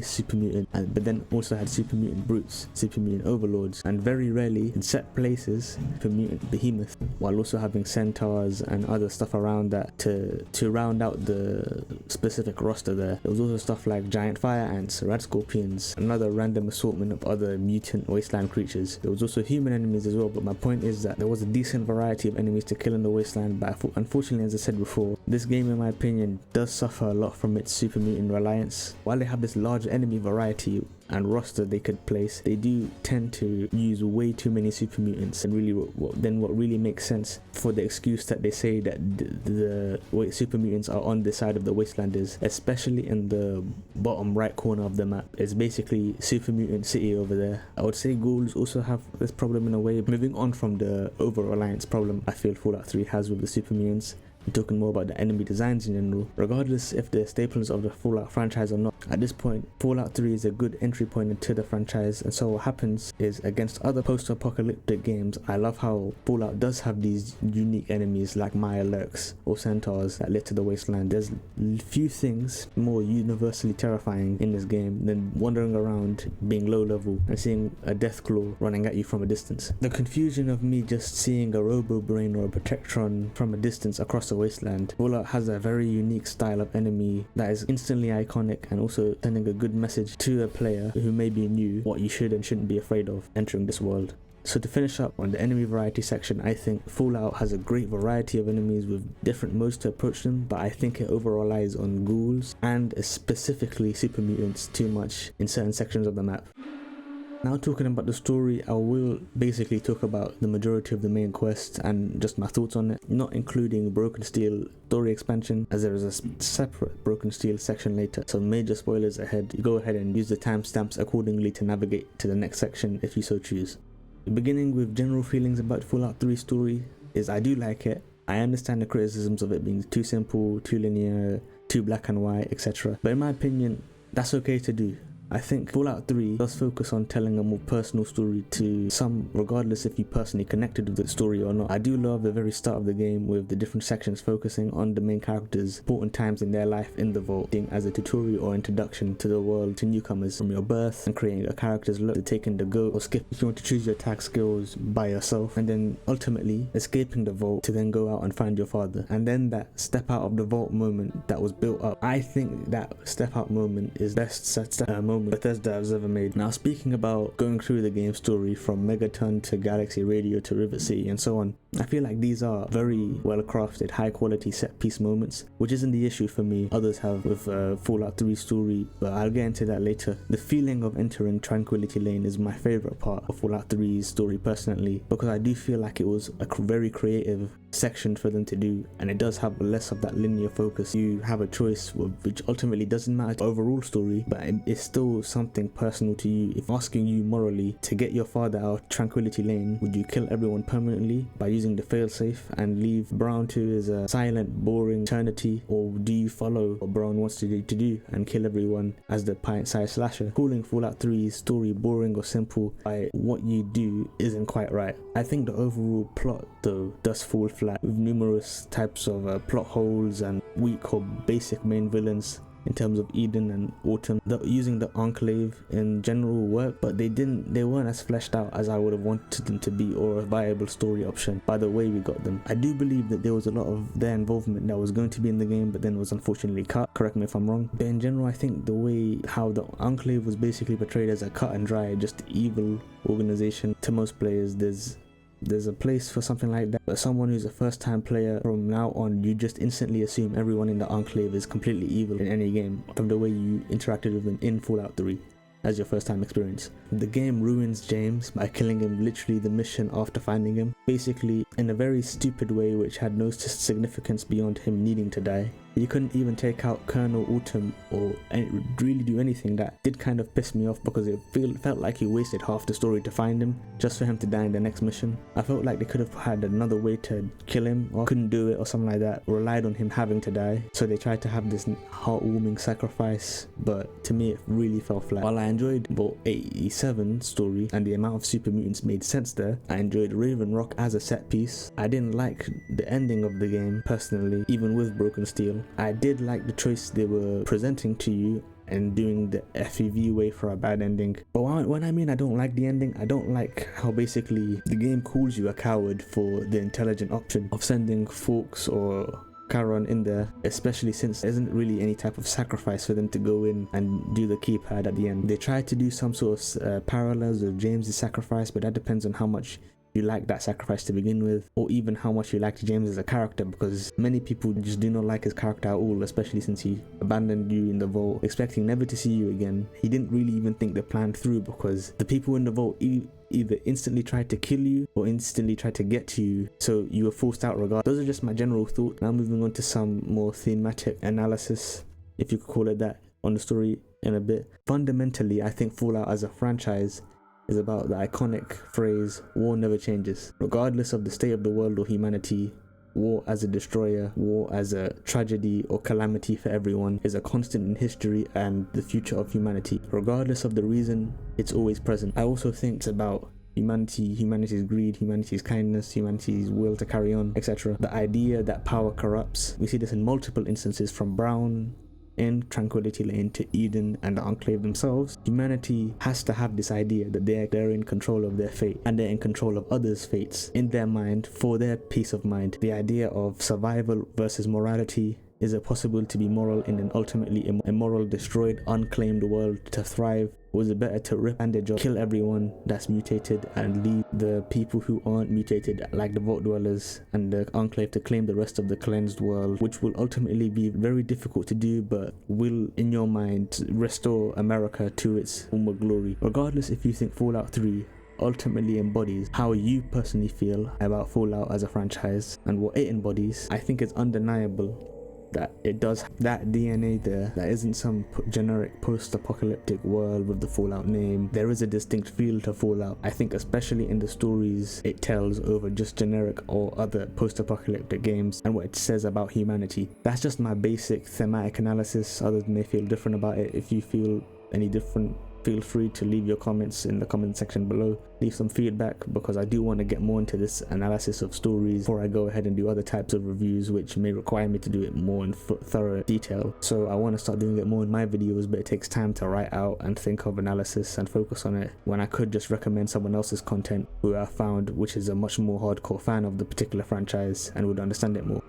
Speaker 1: super mutant, but then also had super mutant brutes, super mutant overlords, and very rarely in set places super mutant behemoth, while also having centaurs and other stuff around that to round out the specific roster there. There was also stuff like giant fire ants, rat scorpions, another random assortment of other mutant wasteland creatures. There was also human enemies as well, but my point is that there was a decent variety of enemies to kill in the wasteland, but unfortunately, as I said before, this game in my opinion does suffer a lot from its super mutant reliance. While they have this large enemy variety and roster they could place, they do tend to use way too many super mutants, and really what really makes sense for the excuse that they say that the super mutants are on this side of the wasteland is, especially in the bottom right corner of the map, is basically super mutant city over there. I would say ghouls also have this problem in a way. Moving on from the over reliance problem I feel Fallout 3 has with the super mutants, talking more about the enemy designs in general. Regardless if they're staples of the Fallout franchise or not, at this point, Fallout 3 is a good entry point into the franchise, and so what happens is, against other post-apocalyptic games, I love how Fallout does have these unique enemies like Maya lurks or centaurs that lit to the wasteland. There's few things more universally terrifying in this game than wandering around being low level and seeing a deathclaw running at you from a distance. The confusion of me just seeing a robo-brain or a protectron from a distance across the wasteland. Fallout has a very unique style of enemy that is instantly iconic, and also sending a good message to a player who may be new what you should and shouldn't be afraid of entering this world. So to finish up on the enemy variety section, I think Fallout has a great variety of enemies with different modes to approach them, but I think it over relies on ghouls and specifically super mutants too much in certain sections of the map. Now talking about the story, I will basically talk about the majority of the main quest and just my thoughts on it, not including Broken Steel story expansion, as there is a separate Broken Steel section later, so major spoilers ahead. You go ahead and use the timestamps accordingly to navigate to the next section if you so choose. Beginning with general feelings about Fallout 3 story is I do like it. I understand the criticisms of it being too simple, too linear, too black and white, etc. But in my opinion, that's okay to do. I think Fallout 3 does focus on telling a more personal story to some, regardless if you personally connected with the story or not. I do love the very start of the game with the different sections focusing on the main characters' important times in their life in the vault, being as a tutorial or introduction to the world to newcomers, from your birth and creating a character's look to taking the goat or skip if you want to choose your attack skills by yourself, and then ultimately escaping the vault to then go out and find your father. And then that step out of the vault moment that was built up, I think that step out moment is best moment Bethesda has ever made. Now speaking about going through the game story from Megaton to Galaxy Radio to Rivet City and so on, I feel like these are very well crafted, high quality set piece moments, which isn't the issue for me. Others have with Fallout 3 story, but I'll get into that later. The feeling of entering Tranquility Lane is my favorite part of Fallout 3's story personally, because I do feel like it was a very creative section for them to do, and it does have less of that linear focus. You have a choice which ultimately doesn't matter to the overall story, but it's still something personal to you. If asking you morally to get your father out of Tranquility Lane, would you kill everyone permanently by using the failsafe and leave Brown to his silent, boring eternity, or do you follow what Brown wants to do and kill everyone as the pint-sized slasher? Calling Fallout 3's story boring or simple by what you do isn't quite right. I think the overall plot though does fall flat, with numerous types of plot holes and weak or basic main villains in terms of Eden and Autumn. Using the Enclave in general work, but they weren't as fleshed out as I would have wanted them to be, or a viable story option by the way we got them. I do believe that there was a lot of their involvement that was going to be in the game, but then was unfortunately cut. Correct me if I'm wrong. But in general, I think the way how the Enclave was basically portrayed as a cut and dry, just evil organization to most players, there's a place for something like that, but someone who's a first-time player, from now on you just instantly assume everyone in the Enclave is completely evil in any game from the way you interacted with them in Fallout 3. as your first time experience. The game ruins James by killing him literally the mission after finding him, basically in a very stupid way which had no significance beyond him needing to die. You couldn't even take out Colonel Autumn or really do anything. That did kind of piss me off because it felt like you wasted half the story to find him just for him to die in the next mission. I felt like they could have had another way to kill him, or couldn't do it or something like that, relied on him having to die, so they tried to have this heartwarming sacrifice, but to me it really fell flat. While I enjoyed Vault 87 story and the amount of super mutants made sense there, I enjoyed Raven Rock as a set piece. I didn't like the ending of the game personally, even with Broken Steel. I did like the choice they were presenting to you and doing the FEV way for a bad ending. But when I mean I don't like the ending, I don't like how basically the game calls you a coward for the intelligent option of sending Fawkes or Charon in there, especially since there isn't really any type of sacrifice for them to go in and do the keypad at the end. They tried to do some sort of parallels of James's sacrifice, but that depends on how much you like that sacrifice to begin with, or even how much you liked James as a character, because many people just do not like his character at all, especially since he abandoned you in the vault expecting never to see you again. He didn't really even think the plan through, because the people in the vault either instantly tried to kill you or instantly tried to get to you, so you were forced out regardless. Those are just my general thoughts. Now moving on to some more thematic analysis, if you could call it that, on the story in a bit. Fundamentally, I think Fallout as a franchise is about the iconic phrase, war never changes. Regardless of the state of the world or humanity, war as a destroyer, war as a tragedy or calamity for everyone, is a constant in history and the future of humanity. Regardless of the reason, it's always present. I also think it's about humanity, humanity's greed, humanity's kindness, humanity's will to carry on, etc. The idea that power corrupts. We see this in multiple instances, from Brown in Tranquility Lane to Eden and the Enclave themselves. Humanity has to have this idea that they're in control of their fate, and they're in control of others' fates in their mind for their peace of mind. The idea of survival versus morality. Is it possible to be moral in an ultimately immoral, destroyed, unclaimed world to thrive? Was it better to rip bandage off, kill everyone that's mutated, and leave the people who aren't mutated, like the Vault Dwellers and the Enclave, to claim the rest of the cleansed world, which will ultimately be very difficult to do, but will, in your mind, restore America to its former glory? Regardless if you think Fallout 3 ultimately embodies how you personally feel about Fallout as a franchise and what it embodies, I think it's undeniable that it does that DNA there. That isn't some generic post-apocalyptic world with the Fallout name. There is a distinct feel to Fallout, I think, especially in the stories it tells over just generic or other post-apocalyptic games, and what it says about humanity. That's just my basic thematic analysis. Others may feel different about it. If you feel any different, feel free to leave your comments in the comment section below. Leave some feedback, because I do want to get more into this analysis of stories before I go ahead and do other types of reviews, which may require me to do it more in thorough detail. So I want to start doing it more in my videos, but it takes time to write out and think of analysis and focus on it, when I could just recommend someone else's content who I found which is a much more hardcore fan of the particular franchise and would understand it more.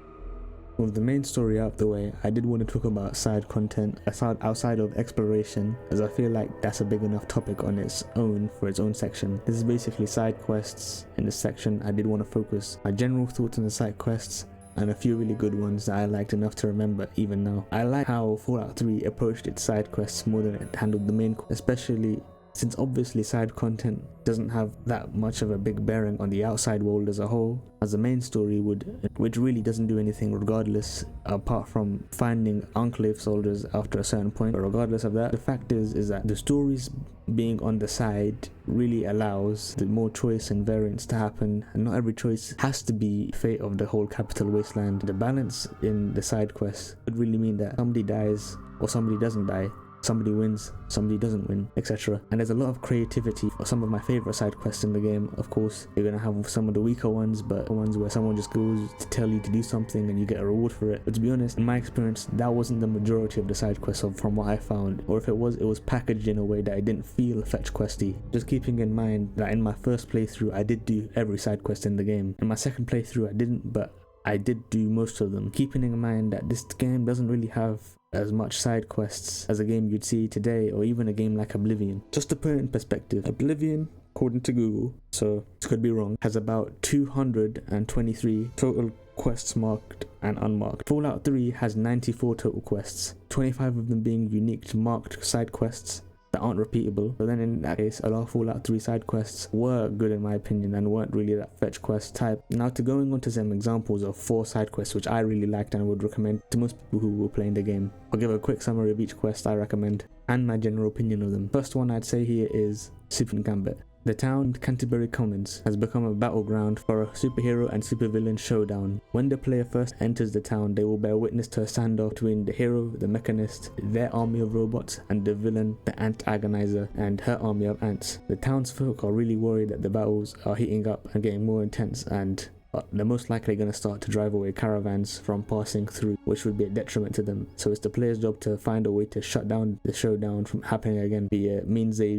Speaker 1: With the main story out the way, I did want to talk about side content outside of exploration, as I feel like that's a big enough topic on its own for its own section. This is basically side quests. In this section, I did want to focus my general thoughts on the side quests and a few really good ones that I liked enough to remember even now. I like how Fallout 3 approached its side quests more than it handled the main, especially since obviously side content doesn't have that much of a big bearing on the outside world as a whole, as the main story would, which really doesn't do anything regardless, apart from finding Enclave soldiers after a certain point. But regardless of that, the fact is that the stories being on the side really allows the more choice and variance to happen, and not every choice has to be fate of the whole capital wasteland. The balance in the side quests would really mean that somebody dies or somebody doesn't die, somebody wins, somebody doesn't win, etc. And there's a lot of creativity for some of my favorite side quests in the game. Of course, you're gonna have some of the weaker ones, but ones where someone just goes to tell you to do something and you get a reward for it. But to be honest, in my experience, that wasn't the majority of the side quests from what I found, or if it was packaged in a way that it didn't feel fetch questy. Just keeping in mind that in my first playthrough, I did do every side quest in the game. In my second playthrough, I didn't, but I did do most of them. Keeping in mind that this game doesn't really have as much side quests as a game you'd see today, or even a game like Oblivion. Just to put it in perspective, Oblivion, according to Google, so this could be wrong, has about 223 total quests marked and unmarked. Fallout 3 has 94 total quests, 25 of them being unique to marked side quests that aren't repeatable. But then in that case, a lot of Fallout 3 side quests were good in my opinion and weren't really that fetch quest type. Now to going on to some examples of 4 side quests which I really liked and would recommend to most people who were playing the game. I'll give a quick summary of each quest I recommend and my general opinion of them. First one I'd say here is Super Gambit. The town Canterbury Commons has become a battleground for a superhero and supervillain showdown. When the player first enters the town, they will bear witness to a standoff between the hero, the mechanist, their army of robots, and the villain, the ant agonizer, and her army of ants. The townsfolk are really worried that the battles are heating up and getting more intense, and they're most likely going to start to drive away caravans from passing through, which would be a detriment to them. So it's the player's job to find a way to shut down the showdown from happening again via means they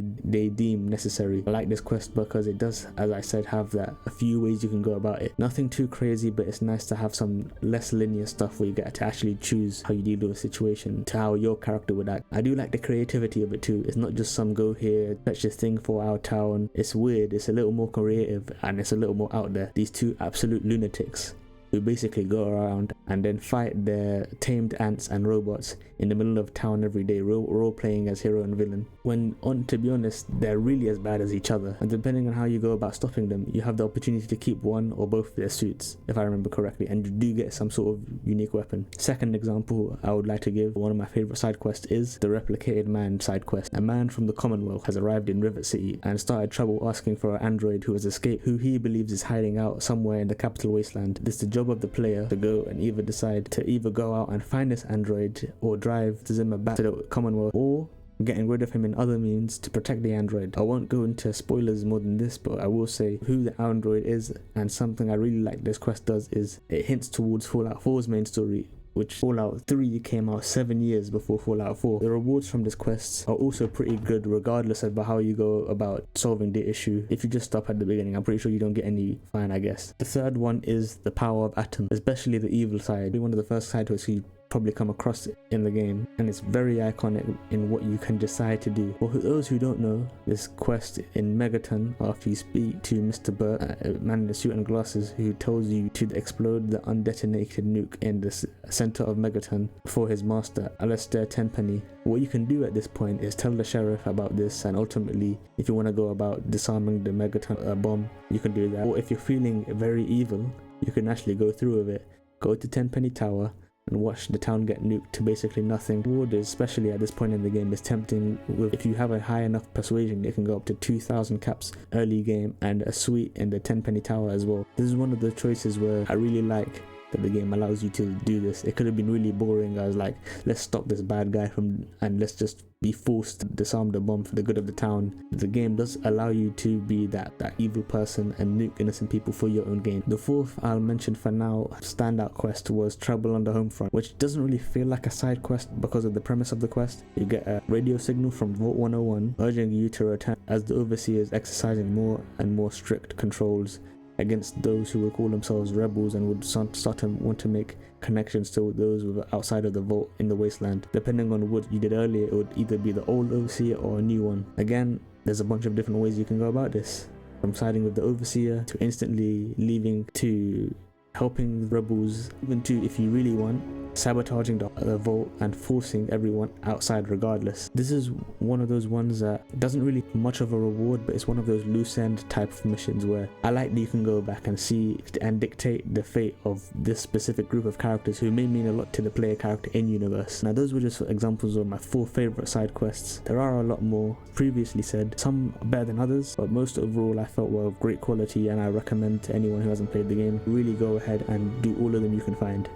Speaker 1: deem necessary. I like this quest because it does, as I said, have a few ways you can go about it. Nothing too crazy, but it's nice to have some less linear stuff where you get to actually choose how you deal with a situation to how your character would act. I do like the creativity of it too. It's not just some go here, fetch this thing for our town. It's weird, it's a little more creative, and it's a little more out there. These two absolute lunatics who basically go around and then fight their tamed ants and robots in the middle of town every day, role playing as hero and villain. To be honest, they're really as bad as each other, and depending on how you go about stopping them, you have the opportunity to keep one or both of their suits, if I remember correctly, and you do get some sort of unique weapon. Second example I would like to give, one of my favorite side quests, is the Replicated Man side quest. A man from the Commonwealth has arrived in Rivet City and started trouble asking for an android who has escaped, who he believes is hiding out somewhere in the capital wasteland. This is the job of the player to go and decide to go out and find this android or drive Zima back to the Commonwealth, or getting rid of him in other means to protect the android. I won't go into spoilers more than this, but I will say who the android is, and something I really like this quest does is it hints towards Fallout 4's main story, which Fallout 3 came out 7 years before Fallout 4. The rewards from this quest are also pretty good regardless of how you go about solving the issue. If you just stop at the beginning, I'm pretty sure you don't get any fine, I guess. The third one is the power of atoms, especially the evil side. One of the first side quests you probably come across it in the game, and it's very iconic in what you can decide to do. For those who don't know, this quest in Megaton, after you speak to Mr. Burt, a man in a suit and glasses, who tells you to explode the undetonated nuke in the center of Megaton for his master, Alistair Tenpenny. What you can do at this point is tell the sheriff about this, and ultimately, if you want to go about disarming the Megaton bomb, you can do that. Or if you're feeling very evil, you can actually go through with it. Go to Tenpenny Tower and watch the town get nuked to basically nothing. Reward, especially at this point in the game, is tempting. If you have a high enough persuasion, it can go up to 2,000 caps early game, and a suite in the Tenpenny Tower as well. This is one of the choices where I really like that the game allows you to do this. It could have been really boring. I was like, let's stop this bad guy and let's just be forced to disarm the bomb for the good of the town. The game does allow you to be that evil person and nuke innocent people for your own gain. The fourth I'll mention for now standout quest was Trouble on the Home Front, which doesn't really feel like a side quest because of the premise of the quest. You get a radio signal from Vault 101 urging you to return as the Overseer is exercising more and more strict controls against those who will call themselves rebels and would start to want to make connections to those outside of the vault in the wasteland. Depending on what you did earlier, it would either be the old Overseer or a new one. Again, there's a bunch of different ways you can go about this, from siding with the Overseer to instantly leaving to helping rebels, even to, if you really want, sabotaging the vault and forcing everyone outside regardless. This is one of those ones that doesn't really much of a reward, but it's one of those loose end type of missions where I like that you can go back and see and dictate the fate of this specific group of characters who may mean a lot to the player character in universe. Now those were just examples of my 4 favorite side quests. There are a lot more, previously said, some better than others, but most overall I felt were of great quality, and I recommend to anyone who hasn't played the game, really go ahead and do all of them you can find.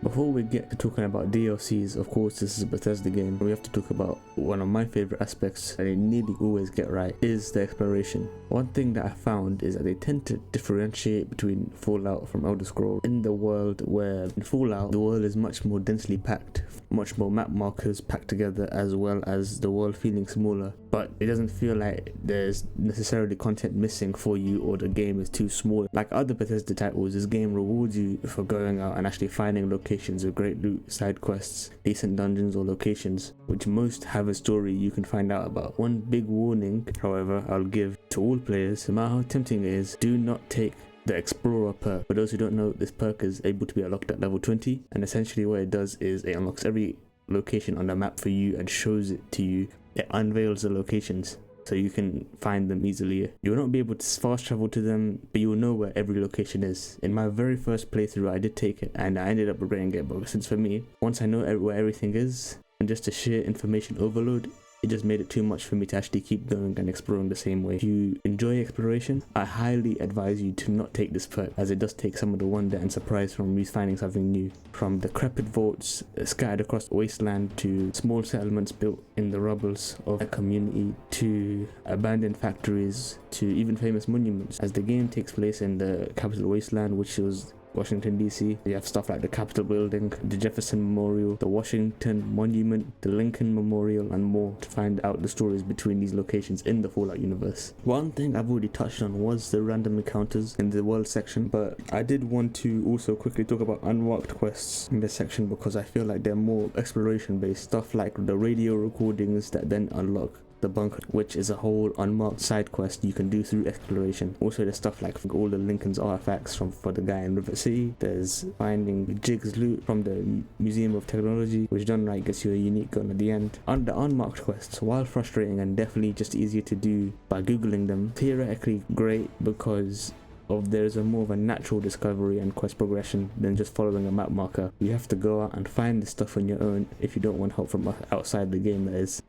Speaker 1: Before we get to talking about DLCs, of course this is a Bethesda game, we have to talk about one of my favorite aspects that they nearly always get right, is the exploration. One thing that I found is that they tend to differentiate between Fallout from Elder Scrolls in the world, where in Fallout the world is much more densely packed, much more map markers packed together, as well as the world feeling smaller, but it doesn't feel like there's necessarily content missing for you or the game is too small. Like other Bethesda titles, this game rewards you for going out and actually finding locations with great loot, side quests, decent dungeons or locations, which most have a story you can find out about. One big warning, however, I'll give to all players, no matter how tempting it is, do not take the Explorer perk. For those who don't know, this perk is able to be unlocked at level 20, and essentially what it does is it unlocks every location on the map for you and shows it to you. It unveils the locations so you can find them easily. You will not be able to fast travel to them, but you will know where every location is. In my very first playthrough, I did take it and I ended up regretting it, but since for me, once I know where everything is, and just the sheer information overload, it just made it too much for me to actually keep going and exploring the same way. If you enjoy exploration, I highly advise you to not take this perk, as it does take some of the wonder and surprise from finding something new. From decrepit vaults scattered across the wasteland, to small settlements built in the rubbles of a community, to abandoned factories, to even famous monuments. As the game takes place in the capital wasteland, which was Washington DC, you have stuff like the Capitol Building, the Jefferson Memorial, the Washington Monument, the Lincoln Memorial, and more to find out the stories between these locations in the Fallout universe. One thing I've already touched on was the random encounters in the world section, but I did want to also quickly talk about unmarked quests in this section because I feel like they're more exploration based. Stuff like the radio recordings that then unlock the bunker, which is a whole unmarked side quest you can do through exploration. Also, there's stuff like all the Lincoln's artifacts for the guy in River City. There's finding Jig's loot from the Museum of Technology, which done right gets you a unique gun at the end. On the unmarked quests, while frustrating and definitely just easier to do by googling them, theoretically great because there's more of a natural discovery and quest progression than just following a map marker. You have to go out and find this stuff on your own if you don't want help from outside the game, that is.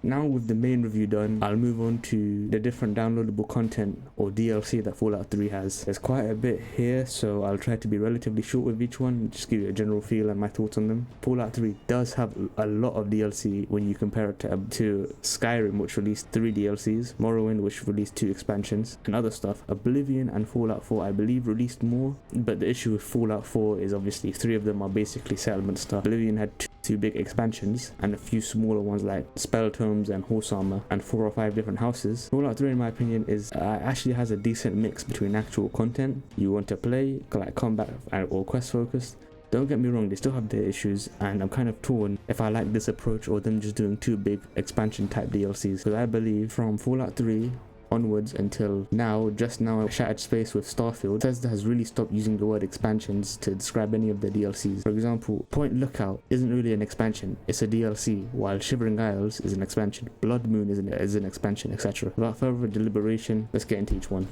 Speaker 1: Now with the main review done, I'll move on to the different downloadable content or DLC that Fallout 3 has. There's quite a bit here, so I'll try to be relatively short with each one, just give you a general feel and my thoughts on them. Fallout 3 does have a lot of DLC when you compare it to Skyrim, which released 3 DLCs, Morrowind, which released 2 expansions, and other stuff. Oblivion and Fallout 4, I believe, released more, but the issue with Fallout 4 is obviously 3 of them are basically settlement stuff. Oblivion had 2 big expansions and a few smaller ones like Spell Tomes and Horse Armor and 4 or 5 different houses. Fallout 3, in my opinion, is actually has a decent mix between actual content you want to play, like combat or quest focused. Don't get me wrong, they still have their issues, and I'm kind of torn if I like this approach or them just doing 2 big expansion type DLCs, because I believe from Fallout 3 onwards until now, just now, Shattered Space with Starfield, Bethesda has really stopped using the word expansions to describe any of their DLCs. For example, Point Lookout isn't really an expansion, it's a DLC, while Shivering Isles is an expansion, Blood Moon is an expansion, etc. Without further deliberation, let's get into each one.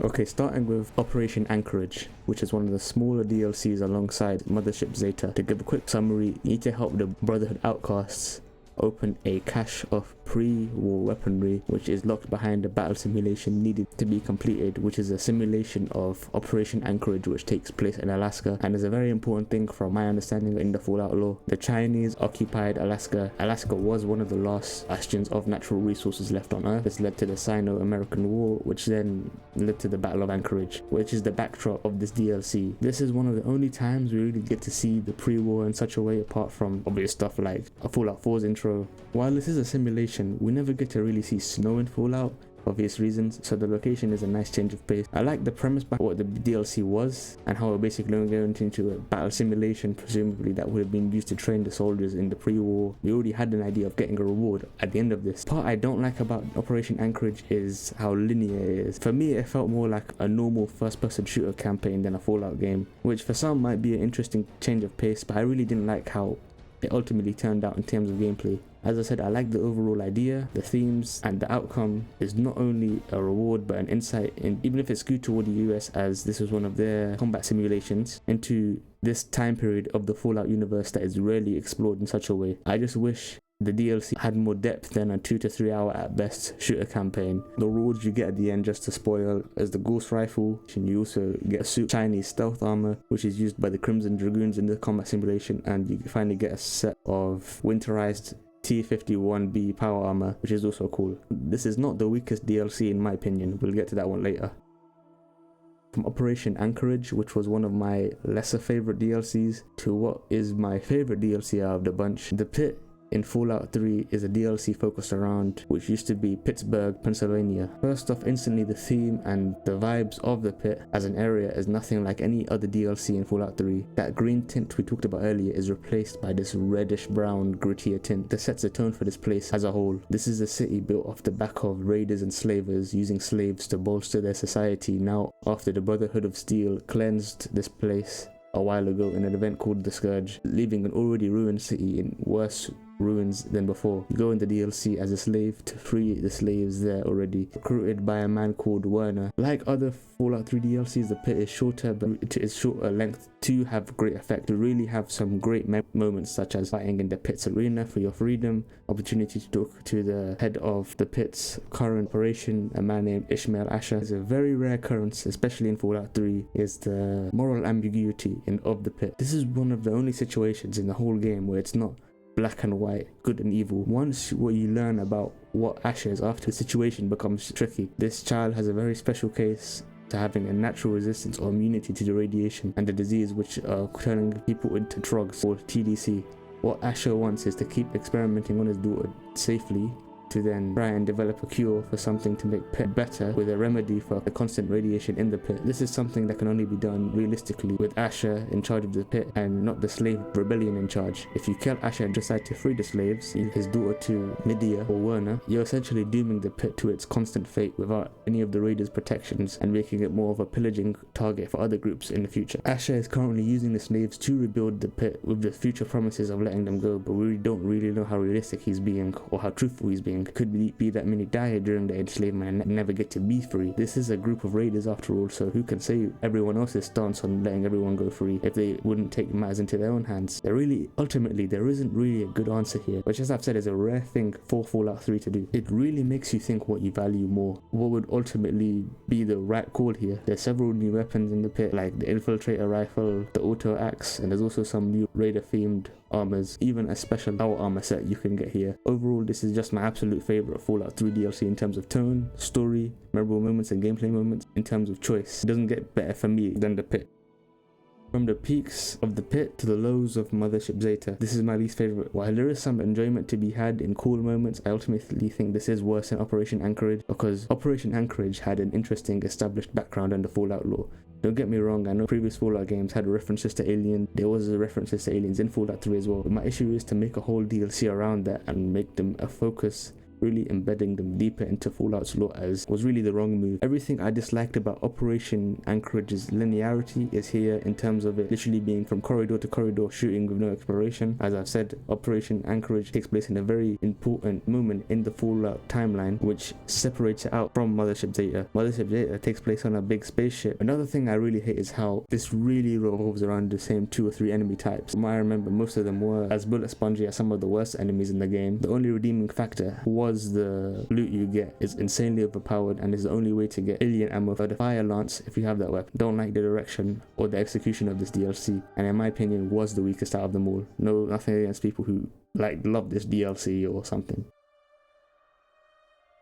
Speaker 1: Okay, starting with Operation Anchorage, which is one of the smaller DLCs alongside Mothership Zeta. To give a quick summary, you need to help the Brotherhood outcasts open a cache of pre-war weaponry, which is locked behind a battle simulation needed to be completed, which is a simulation of Operation Anchorage, which takes place in Alaska and is a very important thing from my understanding in the Fallout lore. The Chinese occupied Alaska. Alaska was one of the last bastions of natural resources left on Earth. This led to the Sino-American War, which then led to the Battle of Anchorage, which is the backdrop of this DLC. This is one of the only times we really get to see the pre-war in such a way, apart from obvious stuff like Fallout 4's intro. While this is a simulation, we never get to really see snow in Fallout, for obvious reasons, so the location is a nice change of pace. I like the premise behind what the DLC was and how we're basically going into a battle simulation, presumably that would have been used to train the soldiers in the pre-war. We already had an idea of getting a reward at the end of this. The part I don't like about Operation Anchorage is how linear it is. For me, it felt more like a normal first-person shooter campaign than a Fallout game, which for some might be an interesting change of pace, but I really didn't like how it ultimately turned out in terms of gameplay. As I said, I like the overall idea, the themes, and the outcome is not only a reward but an insight, in, even if it's skewed toward the US, as this was one of their combat simulations, into this time period of the Fallout universe that is rarely explored in such a way. I just wish the DLC had more depth than a 2 to 3 hour at best shooter campaign. The rewards you get at the end, just to spoil, is the Ghost Rifle, and you also get a suit Chinese stealth armor, which is used by the Crimson Dragoons in the combat simulation, and you finally get a set of winterized T-51B power armor, which is also cool. This is not the weakest DLC in my opinion, we'll get to that one later. From Operation Anchorage, which was one of my lesser favorite DLCs, to what is my favorite DLC out of the bunch, the Pitt in Fallout 3 is a DLC focused around which used to be Pittsburgh, Pennsylvania. First off, instantly the theme and the vibes of the Pit as an area is nothing like any other DLC in Fallout 3. That green tint we talked about earlier is replaced by this reddish brown grittier tint that sets the tone for this place as a whole. This is a city built off the back of raiders and slavers using slaves to bolster their society now after the Brotherhood of Steel cleansed this place a while ago in an event called The Scourge, leaving an already ruined city in worse ruins than before. You go in the DLC as a slave to free the slaves there already, recruited by a man called Werner. Like other Fallout 3 DLCs, the Pit is shorter, but it is shorter length to have great effect, to really have some great moments such as fighting in the Pit's arena for your freedom, opportunity to talk to the head of the Pit's current operation, a man named Ishmael Asher. It's a very rare occurrence, especially in Fallout 3, is the moral ambiguity of the Pit. This is one of the only situations in the whole game where it's not black and white, good and evil. Once what you learn about what Asher is after, the situation becomes tricky. This child has a very special case to having a natural resistance or immunity to the radiation and the disease which are turning people into drugs, or TDC. What Asher wants is to keep experimenting on his daughter safely, to then try and develop a cure for something to make Pitt better, with a remedy for the constant radiation in the Pit. This is something that can only be done realistically with Asher in charge of the Pit and not the slave rebellion in charge. If you kill Asher and decide to free the slaves, his daughter to Lydia or Werner, you're essentially dooming the Pit to its constant fate without any of the raiders' protections and making it more of a pillaging target for other groups in the future. Asher is currently using the slaves to rebuild the Pit with the future promises of letting them go, but we don't really know how realistic he's being or how truthful he's being. Could be that many die during the enslavement and never get to be free. This is a group of raiders after all, so who can say everyone else's stance on letting everyone go free if they wouldn't take matters into their own hands? Ultimately, there isn't really a good answer here, which, as I've said, is a rare thing for Fallout 3 to do. It really makes you think what you value more, what would ultimately be the right call here. There's several new weapons in the Pit, like the infiltrator rifle, the auto axe, and there's also some new raider themed armors, even a special power armor set you can get here. Overall, this is just my absolute favorite Fallout 3 DLC in terms of tone, story, memorable moments and gameplay moments. In terms of choice, it doesn't get better for me than the Pit. From the peaks of the Pit to the lows of Mothership Zeta, this is my least favorite. While there is some enjoyment to be had in cool moments, I ultimately think this is worse than Operation Anchorage, because Operation Anchorage had an interesting established background under Fallout lore. Don't get me wrong, I know previous Fallout games had references to aliens. There was references to aliens in Fallout 3 as well, but my issue is to make a whole DLC around that and make them a focus, really embedding them deeper into Fallout's lore, as was really the wrong move. Everything I disliked about Operation Anchorage's linearity is here, in terms of it literally being from corridor to corridor, shooting with no exploration. As I've said, Operation Anchorage takes place in a very important moment in the Fallout timeline, which separates it out from Mothership Zeta. Mothership Zeta takes place on a big spaceship. Another thing I really hate is how this really revolves around the same 2 or 3 enemy types. From what I remember, most of them were as bullet spongy as some of the worst enemies in the game. The only redeeming factor was the loot you get is insanely overpowered and is the only way to get alien ammo for the fire lance if you have that weapon. Don't like the direction or the execution of this DLC, and in my opinion was the weakest out of them all. Nothing against people who love this DLC or something.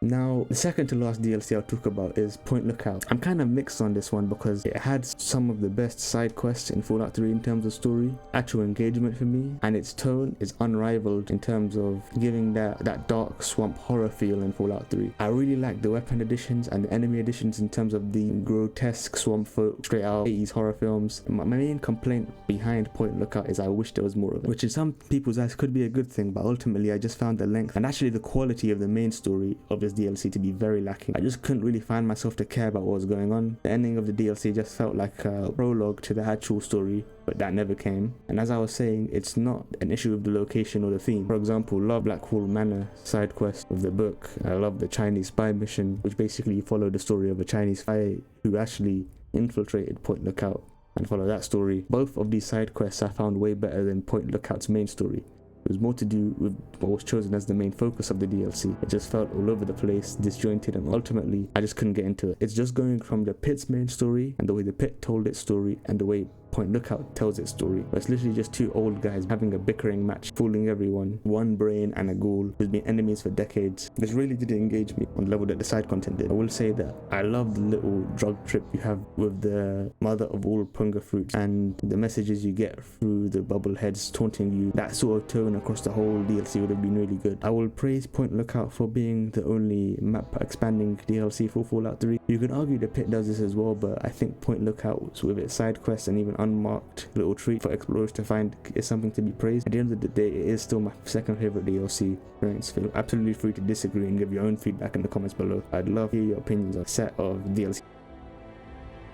Speaker 1: Now, the second to last DLC I'll talk about is Point Lookout. I'm kind of mixed on this one because it had some of the best side quests in Fallout 3 in terms of story, actual engagement for me, and its tone is unrivaled in terms of giving that dark swamp horror feel in Fallout 3. I really like the weapon additions and the enemy additions in terms of the grotesque swamp folk straight out 80s horror films. My main complaint behind Point Lookout is I wish there was more of it, which in some people's eyes could be a good thing, but ultimately I just found the length and actually the quality of the main story of this DLC to be very lacking. I just couldn't really find myself to care about what was going on. The ending of the DLC just felt like a prologue to the actual story, but that never came. And as I was saying, it's not an issue of the location or the theme. For example, love Blackwall Manor side quest of the book. I love the Chinese spy mission, which basically followed the story of a Chinese spy who actually infiltrated Point Lookout, and follow that story. Both of these side quests I found way better than Point Lookout's main story. It was more to do with what was chosen as the main focus of the DLC. It just felt all over the place, disjointed, and ultimately I just couldn't get into it. It's just going from the Pit's main story and the way the Pit told its story and the way Point Lookout tells its story. But it's literally just 2 old guys having a bickering match, fooling everyone. One brain and a ghoul who's been enemies for decades. This really didn't engage me on the level that the side content did. I will say that I love the little drug trip you have with the mother of all punga fruits and the messages you get through the bubble heads taunting you. That sort of tone across the whole DLC would have been really good. I will praise Point Lookout for being the only map expanding DLC for Fallout 3. You can argue the Pit does this as well, but I think Point Lookout with its side quests and even unmarked little treat for explorers to find is something to be praised. At the end of the day, it is still my second favorite DLC. Friends, feel absolutely free to disagree and give your own feedback in the comments below. I'd love to hear your opinions on a set of DLC.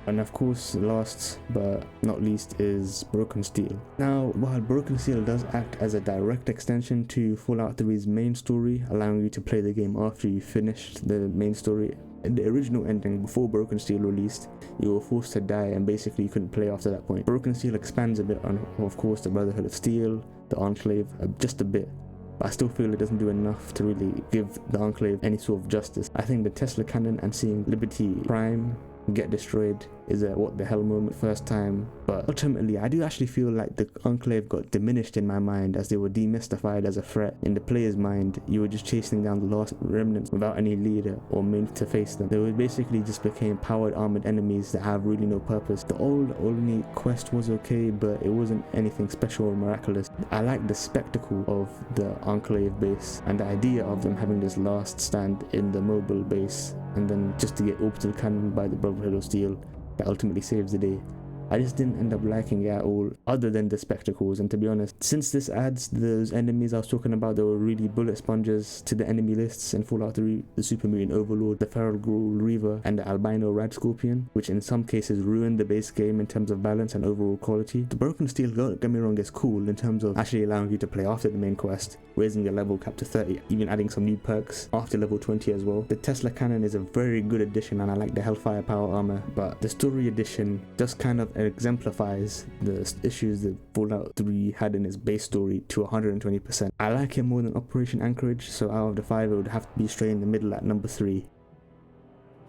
Speaker 1: And of course, last but not least is Broken Steel. Now, while Broken Steel does act as a direct extension to Fallout 3's main story, allowing you to play the game after you finished the main story, in the original ending before Broken Steel released, you were forced to die and basically you couldn't play after that point. Broken Steel expands a bit on, of course, the Brotherhood of Steel, the Enclave, just a bit. But I still feel it doesn't do enough to really give the Enclave any sort of justice. I think the Tesla cannon and seeing Liberty Prime get destroyed is a what the hell moment first time, but ultimately I do actually feel like the Enclave got diminished in my mind as they were demystified as a threat. In the player's mind, you were just chasing down the last remnants without any leader or means to face them. They were basically just became powered armored enemies that have really no purpose. The old only quest was okay, but it wasn't anything special or miraculous. I like the spectacle of the Enclave base and the idea of them having this last stand in the mobile base and then just to get orbital cannon by the Brotherhood of Steel that ultimately saves the day. I just didn't end up liking it at all, other than the spectacles. And to be honest, since this adds those enemies I was talking about, they were really bullet sponges to the enemy lists in Fallout 3, the Super Mutant Overlord, the Feral Ghoul Reaver, and the Albino Rad Scorpion, which in some cases ruined the base game in terms of balance and overall quality. The Broken Steel, don't get me wrong, is cool in terms of actually allowing you to play after the main quest, raising the level cap to 30, even adding some new perks after level 20 as well. The Tesla cannon is a very good addition and I like the Hellfire power armor, but the story edition just kind of exemplifies the issues that Fallout 3 had in its base story to 120%. I like it more than Operation Anchorage, so out of the 5 it would have to be straight in the middle at number 3.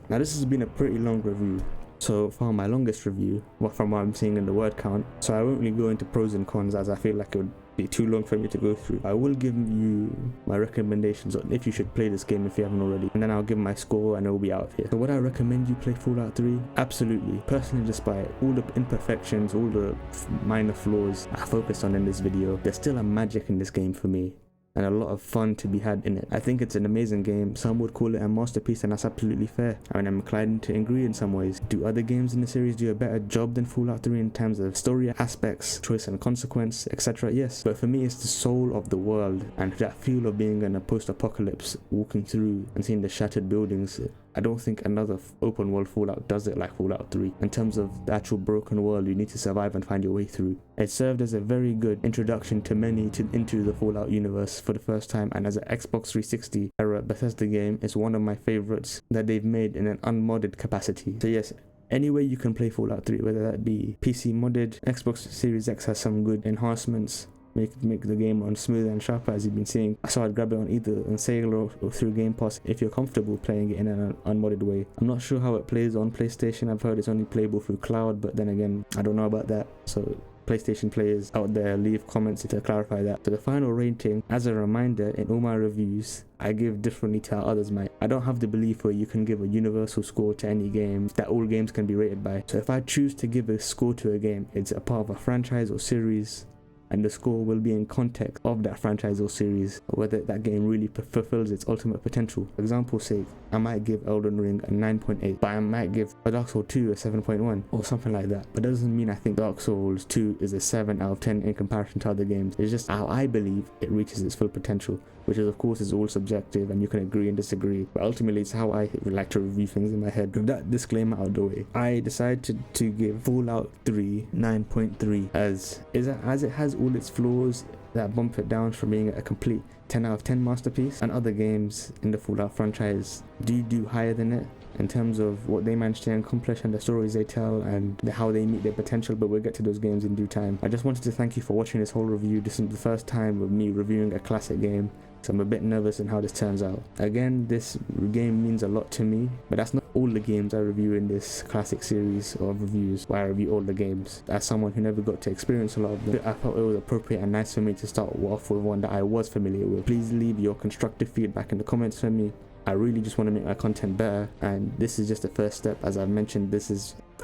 Speaker 1: Now this has been a pretty long review, so far my longest review, from what I'm seeing in the word count, so I won't really go into pros and cons as I feel like it would be too long for me to go through. I will give you my recommendations on if you should play this game if you haven't already, and then I'll give my score and it will be out of here. So would I recommend you play Fallout 3? Absolutely. Personally, despite all the imperfections, all the minor flaws I focused on in this video, there's still a magic in this game for me and a lot of fun to be had in it. I think it's an amazing game. Some would call it a masterpiece, and that's absolutely fair. I mean, I'm inclined to agree in some ways. Do other games in the series do a better job than Fallout 3 in terms of story aspects, choice and consequence, etc.? Yes, but for me it's the soul of the world and that feel of being in a post-apocalypse, walking through and seeing the shattered buildings. I don't think another open world Fallout does it like Fallout 3. In terms of the actual broken world you need to survive and find your way through. It served as a very good introduction to many into the Fallout universe for the first time, and as an Xbox 360 era Bethesda game, it's one of my favorites that they've made in an unmodded capacity. So yes, any way you can play Fallout 3, whether that be PC modded, Xbox Series X has some good enhancements, make the game run smoother and sharper as you've been seeing. So I'd grab it on either on sale or through Game Pass if you're comfortable playing it in an unmodded way. I'm not sure how it plays on PlayStation. I've heard it's only playable through cloud, but then again, I don't know about that. So PlayStation players out there, leave comments to clarify that. So the final rating, as a reminder, in all my reviews I give differently to how others might. I don't have the belief where you can give a universal score to any game that all games can be rated by. So if I choose to give a score to a game, it's a part of a franchise or series, and the score will be in context of that franchise or series, whether that game really fulfills its ultimate potential. For example's sake, I might give Elden Ring a 9.8, but I might give Dark Souls 2 a 7.1 or something like that. But that doesn't mean I think Dark Souls 2 is a 7 out of 10 in comparison to other games. It's just how I believe it reaches its full potential, which is of course is all subjective and you can agree and disagree, but ultimately it's how I would like to review things in my head. With that disclaimer out of the way, I decided to give Fallout 3 9.3 as it has all its flaws that bump it down from being a complete 10 out of 10 masterpiece, and other games in the Fallout franchise do higher than it in terms of what they managed to accomplish and the stories they tell and how they meet their potential, but we'll get to those games in due time. I just wanted to thank you for watching this whole review. This is the first time of me reviewing a classic game, so I'm a bit nervous in how this turns out. Again, this game means a lot to me, but that's not all the games I review in this classic series of reviews where I review all the games. As someone who never got to experience a lot of them, I felt it was appropriate and nice for me to start off with one that I was familiar with. Please leave your constructive feedback in the comments for me. I really just want to make my content better, and this is just the first step. As I've mentioned,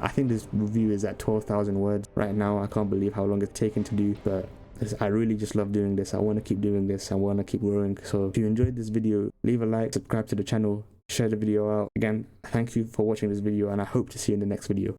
Speaker 1: I think this review is at 12,000 words right now. I can't believe how long it's taken to do, but I really just love doing this. I want to keep doing this. I want to keep growing. So if you enjoyed this video, leave a like, subscribe to the channel, share the video out. Again, thank you for watching this video, and I hope to see you in the next video.